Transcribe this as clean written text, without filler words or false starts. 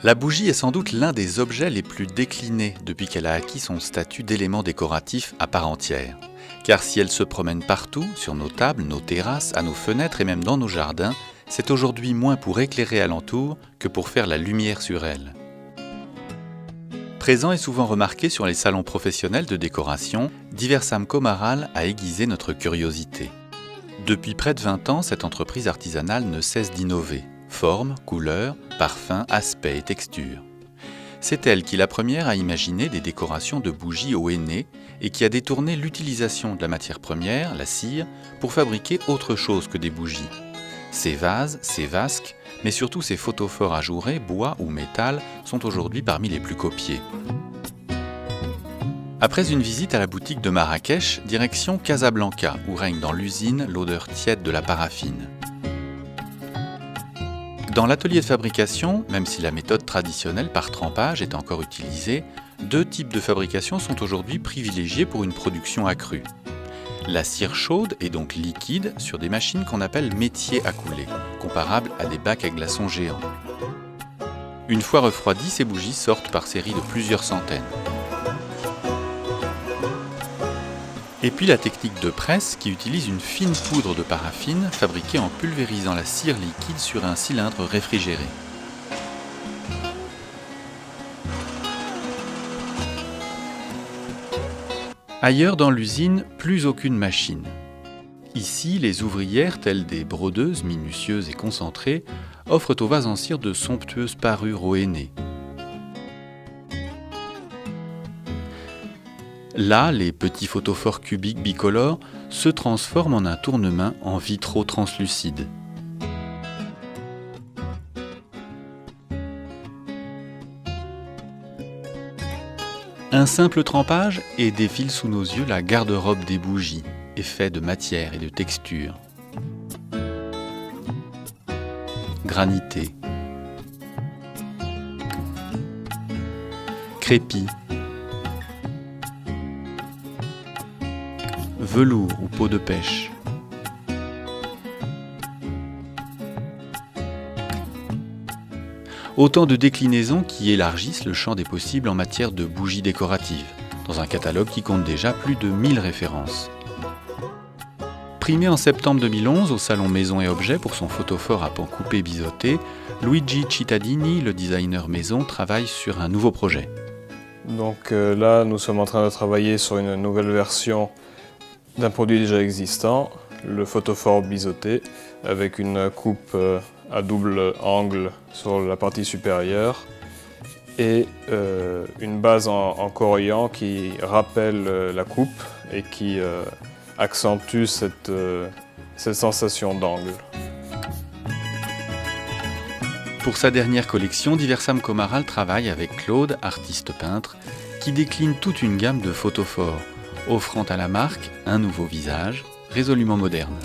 La bougie est sans doute l'un des objets les plus déclinés depuis qu'elle a acquis son statut d'élément décoratif à part entière. Car si elle se promène partout, sur nos tables, nos terrasses, à nos fenêtres et même dans nos jardins, c'est aujourd'hui moins pour éclairer alentour que pour faire la lumière sur elle. Présent et souvent remarqué sur les salons professionnels de décoration, Diversam Comaral a aiguisé notre curiosité. Depuis près de 20 ans, cette entreprise artisanale ne cesse d'innover. Forme, couleurs, parfums, aspects et textures. C'est elle qui, la première, a imaginé des décorations de bougies au henné et qui a détourné l'utilisation de la matière première, la cire, pour fabriquer autre chose que des bougies. Ces vases, ces vasques, mais surtout ces photophores ajourés, bois ou métal, sont aujourd'hui parmi les plus copiés. Après une visite à la boutique de Marrakech, direction Casablanca, où règne dans l'usine l'odeur tiède de la paraffine. Dans l'atelier de fabrication, même si la méthode traditionnelle par trempage est encore utilisée, deux types de fabrication sont aujourd'hui privilégiés pour une production accrue. La cire chaude est donc liquide sur des machines qu'on appelle métiers à couler, comparables à des bacs à glaçons géants. Une fois refroidies, ces bougies sortent par séries de plusieurs centaines. Et puis la technique de presse qui utilise une fine poudre de paraffine fabriquée en pulvérisant la cire liquide sur un cylindre réfrigéré. Ailleurs dans l'usine, plus aucune machine. Ici, les ouvrières, telles des brodeuses minutieuses et concentrées, offrent aux vases en cire de somptueuses parures au henné. Là, les petits photophores cubiques bicolores se transforment en un tournement en vitraux translucides. Un simple trempage et défile sous nos yeux la garde-robe des bougies, effet de matière et de texture. Granité, crépi, velours ou peau de pêche. Autant de déclinaisons qui élargissent le champ des possibles en matière de bougies décoratives, dans un catalogue qui compte déjà plus de 1000 références. Primé en septembre 2011 au salon Maison et Objets pour son photophore à pan coupé biseauté, Luigi Cittadini, le designer maison, travaille sur un nouveau projet. Donc là, nous sommes en train de travailler sur une nouvelle version d'un produit déjà existant, le photophore biseauté, avec une coupe à double angle sur la partie supérieure et une base en corian qui rappelle la coupe et qui accentue cette sensation d'angle. Pour sa dernière collection, Diversam Comaral travaille avec Claude, artiste peintre, qui décline toute une gamme de photophores, offrant à la marque un nouveau visage, résolument moderne.